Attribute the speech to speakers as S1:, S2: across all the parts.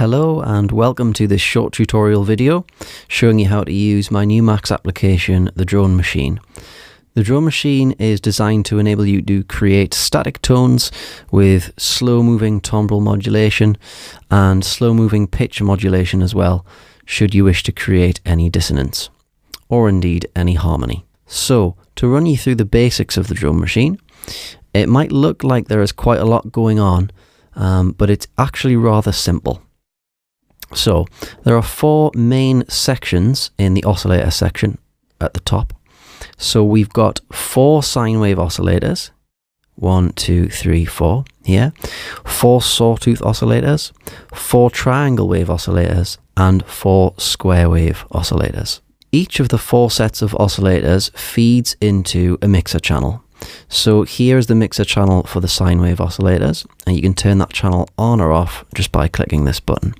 S1: Hello and welcome to this short tutorial video showing you how to use my new Max application, the Drone Machine. The Drone Machine is designed to enable you to create static tones with slow moving timbral modulation and slow moving pitch modulation as well, should you wish to create any dissonance or indeed any harmony. So to run you through the basics of the Drone Machine, it might look like there is quite a lot going on, but it's actually rather simple. So there are four main sections in the oscillator section at the top. So we've got four sine wave oscillators, 1, 2, 3, 4 here, four sawtooth oscillators, four triangle wave oscillators, and four square wave oscillators. Each of the four sets of oscillators feeds into a mixer channel. So here's the mixer channel for the sine wave oscillators, and you can turn that channel on or off just by clicking this button.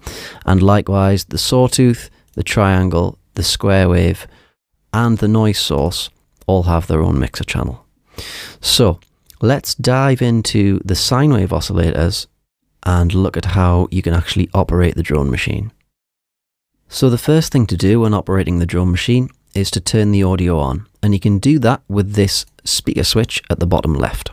S1: And likewise, the sawtooth, the triangle, the square wave, and the noise source all have their own mixer channel. So let's dive into the sine wave oscillators and look at how you can actually operate the Drone Machine. So the first thing to do when operating the Drone Machine is to turn the audio on, and you can do that with this speaker switch at the bottom left.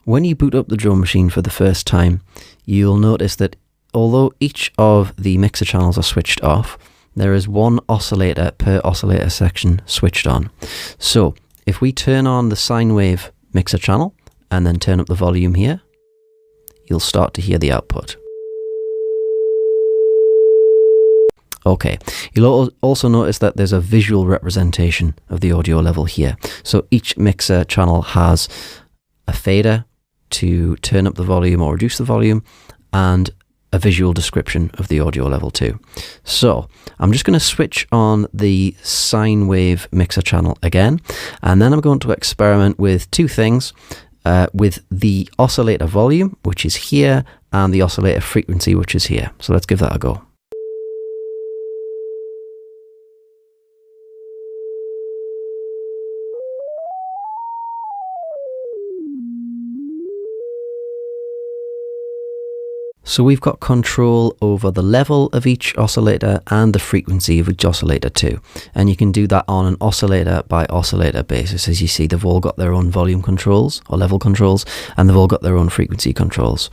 S1: When you boot up the Drone Machine for the first time, you'll notice that although each of the mixer channels are switched off, there is one oscillator per oscillator section switched on. So if we turn on the sine wave mixer channel and then turn up the volume here, you'll start to hear the output. Okay, you'll also notice that there's a visual representation of the audio level here. So each mixer channel has a fader to turn up the volume or reduce the volume, and a visual description of the audio level too. So I'm just going to switch on the sine wave mixer channel again, and then I'm going to experiment with two things, with the oscillator volume, which is here, and the oscillator frequency, which is here. So let's give that a go. So we've got control over the level of each oscillator and the frequency of each oscillator too. And you can do that on an oscillator by oscillator basis. As you see, they've all got their own volume controls or level controls, and they've all got their own frequency controls.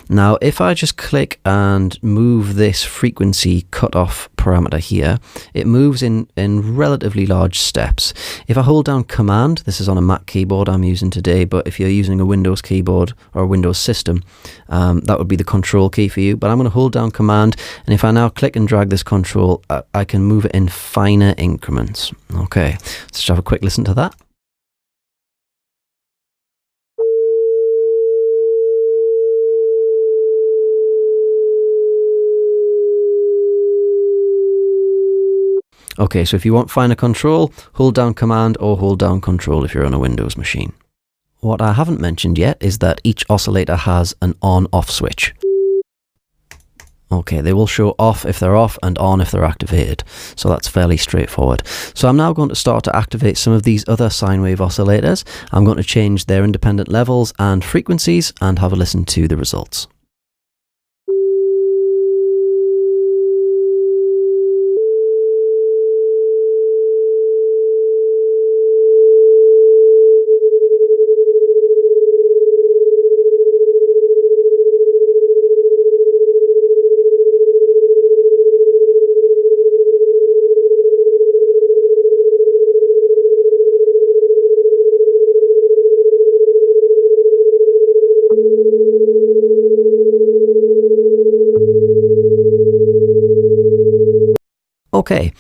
S1: Now, if I just click and move this frequency cutoff parameter here, it moves in relatively large steps. If I hold down Command, this is on a Mac keyboard I'm using today, but if you're using a Windows keyboard or a Windows system, that would be the control key for you. But I'm going to hold down Command, and if I now click and drag this control, I can move it in finer increments. Okay, let's just have a quick listen to that. Okay, so if you want finer control, hold down Command or hold down Control if you're on a Windows machine. What I haven't mentioned yet is that each oscillator has an on-off switch. Okay, they will show off if they're off and on if they're activated. So that's fairly straightforward. So I'm now going to start to activate some of these other sine wave oscillators. I'm going to change their independent levels and frequencies and have a listen to the results. Okay,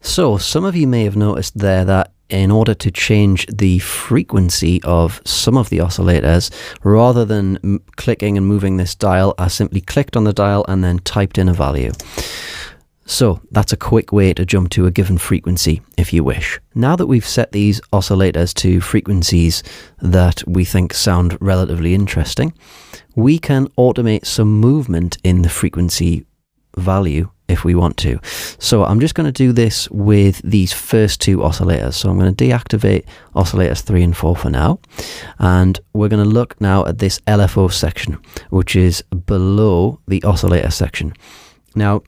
S1: so some of you may have noticed there that in order to change the frequency of some of the oscillators, rather than clicking and moving this dial, I simply clicked on the dial and then typed in a value. So that's a quick way to jump to a given frequency if you wish. Now that we've set these oscillators to frequencies that we think sound relatively interesting, we can automate some movement in the frequency value if we want to. So I'm just going to do this with these first two oscillators. So I'm going to deactivate oscillators 3 and 4 for now. And we're going to look now at this LFO section, which is below the oscillator section. Now,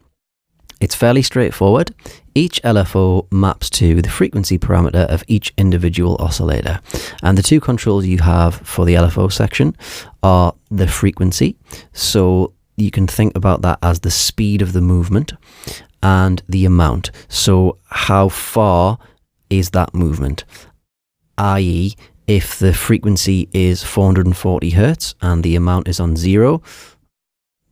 S1: it's fairly straightforward. Each LFO maps to the frequency parameter of each individual oscillator. And the two controls you have for the LFO section are the frequency. So you can think about that as the speed of the movement, and the amount. So how far is that movement? I.e., if the frequency is 440 Hertz and the amount is on 0,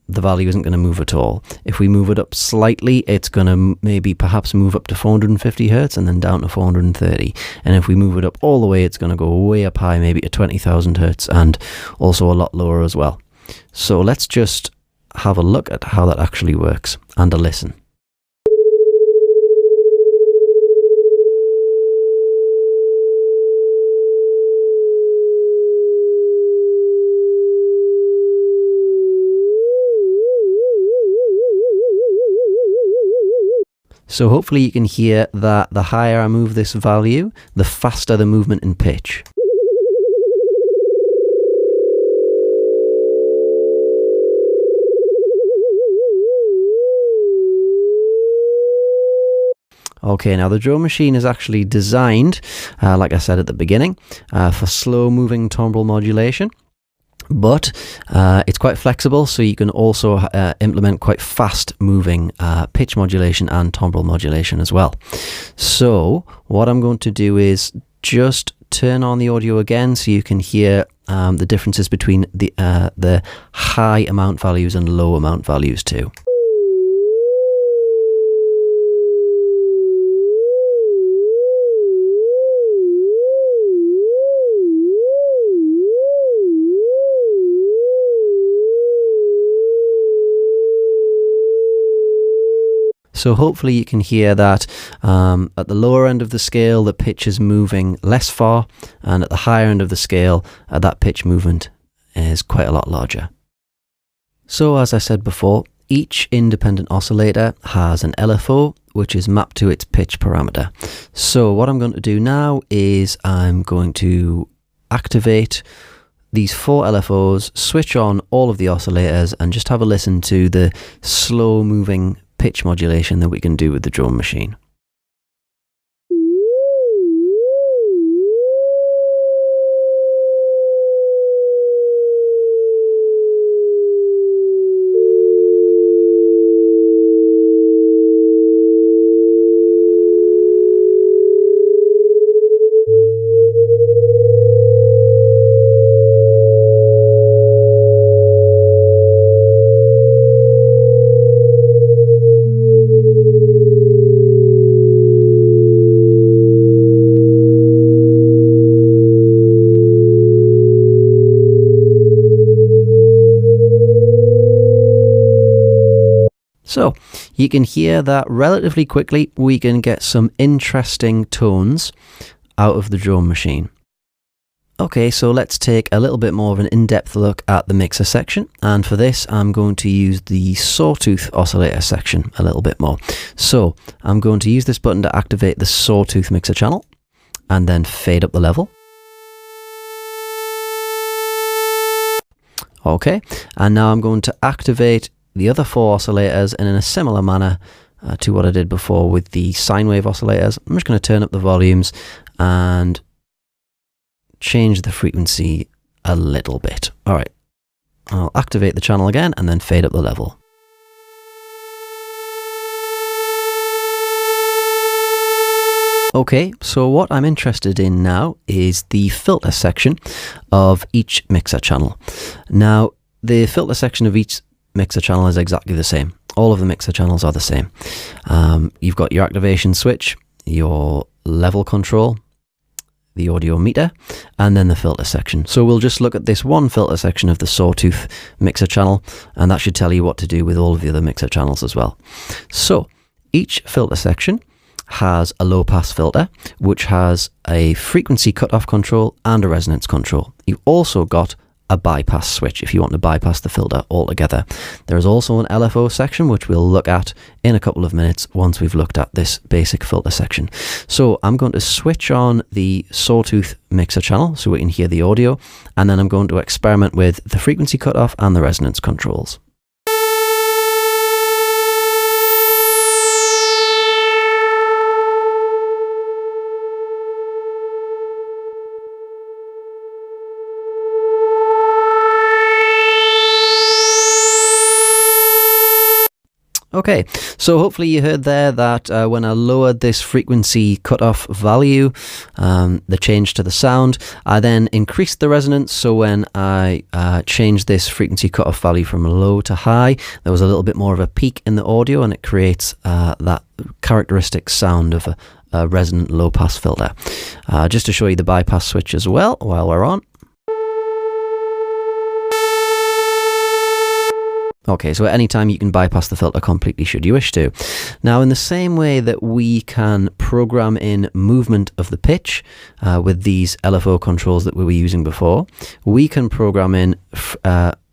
S1: the value isn't going to move at all. If we move it up slightly, it's going to maybe perhaps move up to 450 Hertz and then down to 430. And if we move it up all the way, it's going to go way up high, maybe to 20,000 Hertz, and also a lot lower as well. So let's just have a look at how that actually works and a listen. So hopefully you can hear that the higher I move this value, the faster the movement in pitch. Okay, now the drone machine is actually designed, like I said at the beginning, for slow moving timbral modulation. But it's quite flexible, so you can also implement quite fast moving pitch modulation and timbral modulation as well. So what I'm going to do is just turn on the audio again so you can hear the differences between the high amount values and low amount values too. So hopefully you can hear that at the lower end of the scale, the pitch is moving less far, and at the higher end of the scale, that pitch movement is quite a lot larger. So as I said before, each independent oscillator has an LFO, which is mapped to its pitch parameter. So what I'm going to do now is I'm going to activate these 4 LFOs, switch on all of the oscillators, and just have a listen to the slow moving pitch modulation that we can do with the drone machine. So you can hear that relatively quickly we can get some interesting tones out of the drone machine. Okay, so let's take a little bit more of an in-depth look at the mixer section, and for this I'm going to use the sawtooth oscillator section a little bit more. So I'm going to use this button to activate the sawtooth mixer channel and then fade up the level. Okay, and now I'm going to activate the other 4 oscillators, and in a similar manner to what I did before with the sine wave oscillators, I'm just going to turn up the volumes and change the frequency a little bit. All right, I'll activate the channel again and then fade up the level. Okay, so what I'm interested in now is the filter section of each mixer channel. Now, the filter section of each mixer channel is exactly the same. All of the mixer channels are the same. You've got your activation switch, your level control, the audio meter, and then the filter section. So we'll just look at this one filter section of the sawtooth mixer channel, and that should tell you what to do with all of the other mixer channels as well. So each filter section has a low pass filter, which has a frequency cutoff control and a resonance control. You've also got a bypass switch if you want to bypass the filter altogether. There is also an LFO section, which we'll look at in a couple of minutes once we've looked at this basic filter section. So I'm going to switch on the Sawtooth mixer channel so we can hear the audio, and then I'm going to experiment with the frequency cutoff and the resonance controls. Okay, so hopefully you heard there that when I lowered this frequency cutoff value, the change to the sound, I then increased the resonance. So when I changed this frequency cutoff value from low to high, there was a little bit more of a peak in the audio, and it creates that characteristic sound of a resonant low pass filter. Just to show you the bypass switch as well while we're on. Okay, so at any time you can bypass the filter completely should you wish to. Now, in the same way that we can program in movement of the pitch with these LFO controls that we were using before, we can program in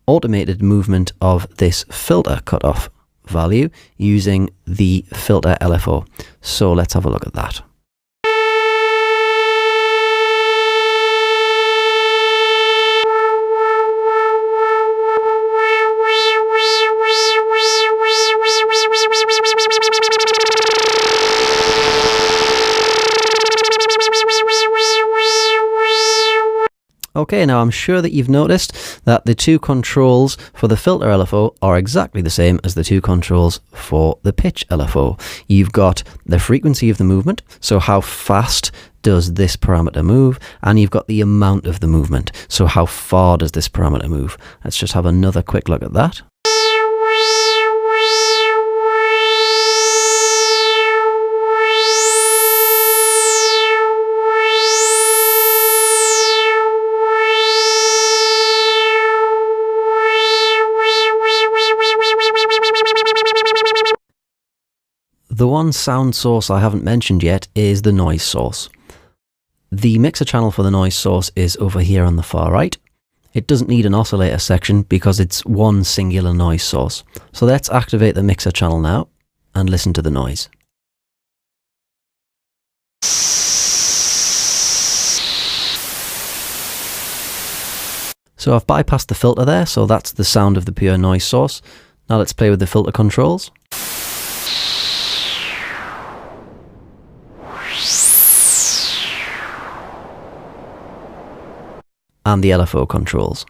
S1: automated movement of this filter cutoff value using the filter LFO. So let's have a look at that. Okay, now I'm sure that you've noticed that the two controls for the filter LFO are exactly the same as the two controls for the pitch LFO. You've got the frequency of the movement, so how fast does this parameter move, and you've got the amount of the movement, so how far does this parameter move. Let's just have another quick look at that. The one sound source I haven't mentioned yet is the noise source. The mixer channel for the noise source is over here on the far right. It doesn't need an oscillator section because it's one singular noise source. So let's activate the mixer channel now and listen to the noise. So I've bypassed the filter there, so that's the sound of the pure noise source. Now let's play with the filter controls. And the LFO controls.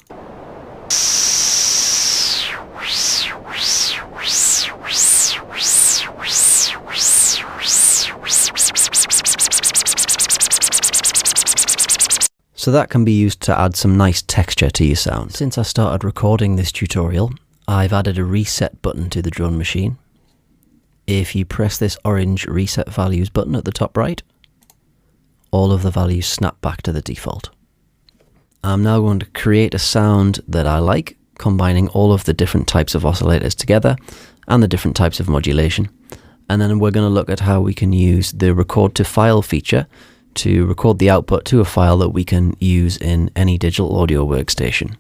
S1: So that can be used to add some nice texture to your sound. Since I started recording this tutorial, I've added a reset button to the drone machine. If you press this orange reset values button at the top right, all of the values snap back to the default. I'm now going to create a sound that I like, combining all of the different types of oscillators together and the different types of modulation. And then we're going to look at how we can use the record to file feature to record the output to a file that we can use in any digital audio workstation.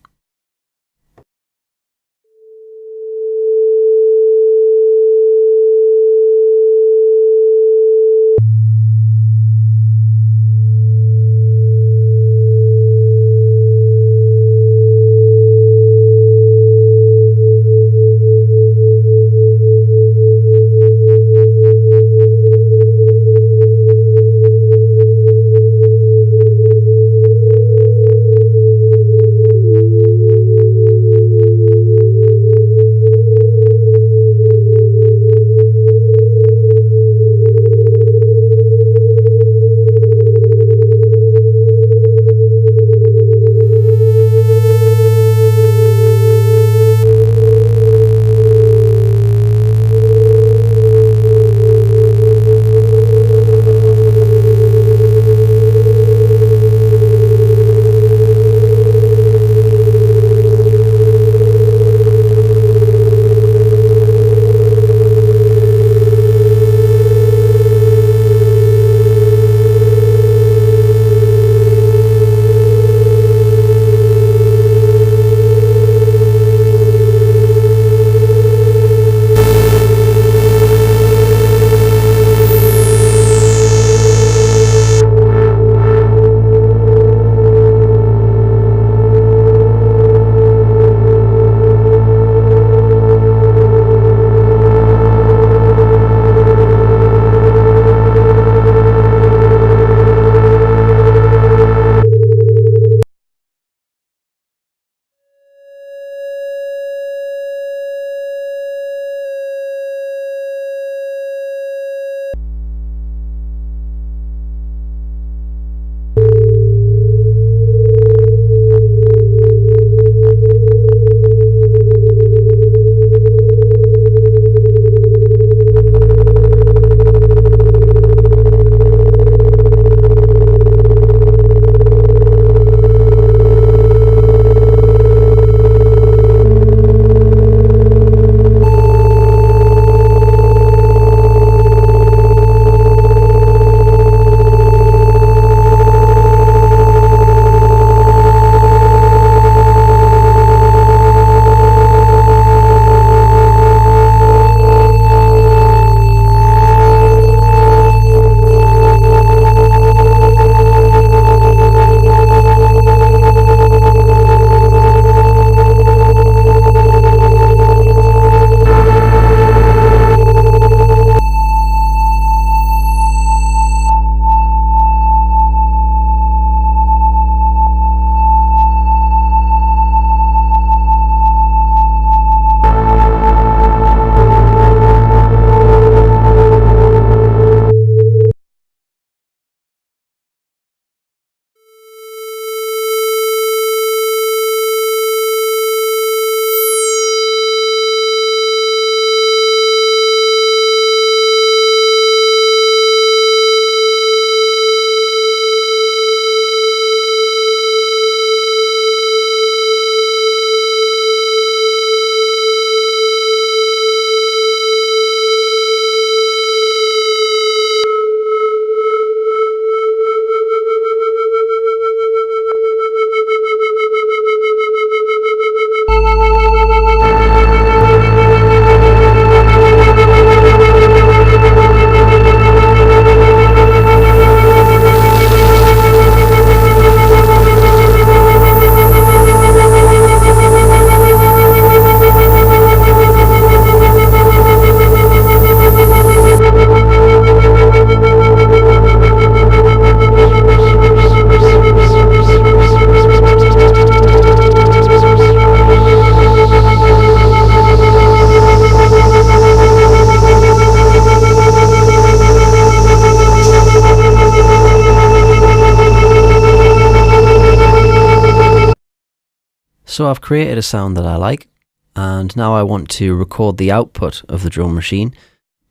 S1: So I've created a sound that I like, and now I want to record the output of the drone machine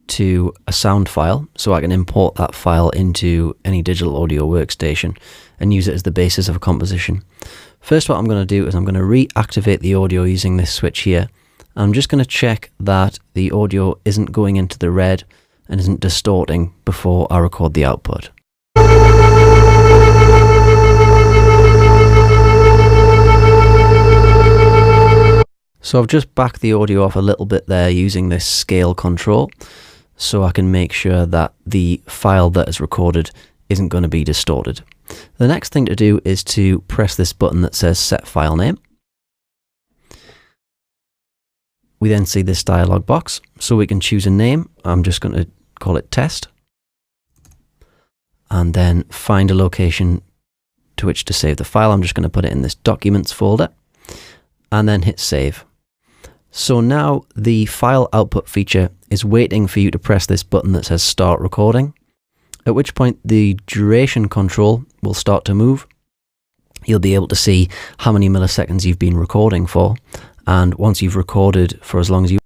S1: to a sound file so I can import that file into any digital audio workstation and use it as the basis of a composition. First, what I'm going to do is I'm going to reactivate the audio using this switch here. I'm just going to check that the audio isn't going into the red and isn't distorting before I record the output. So I've just backed the audio off a little bit there using this scale control, so I can make sure that the file that is recorded isn't going to be distorted. The next thing to do is to press this button that says Set File Name. We then see this dialog box, so we can choose a name. I'm just going to call it Test, and then find a location to which to save the file. I'm just going to put it in this Documents folder, and then hit Save. So now the file output feature is waiting for you to press this button that says Start Recording, at which point the duration control will start to move. You'll be able to see how many milliseconds you've been recording for, and once you've recorded for as long as you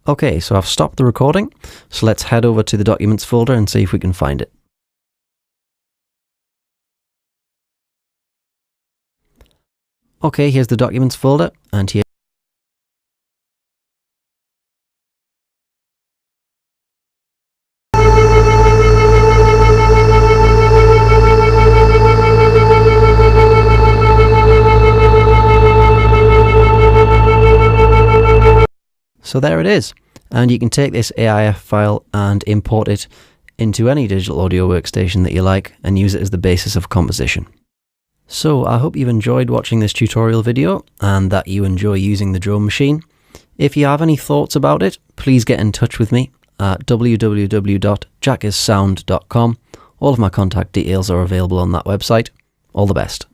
S1: Okay, so I've stopped the recording, so let's head over to the Documents folder and see if we can find it. Okay, here's the Documents folder, and here So there it is, and you can take this AIF file and import it into any digital audio workstation that you like and use it as the basis of composition. So I hope you've enjoyed watching this tutorial video and that you enjoy using the drone machine. If you have any thoughts about it, please get in touch with me at www.jackissound.com. All of my contact details are available on that website. All the best.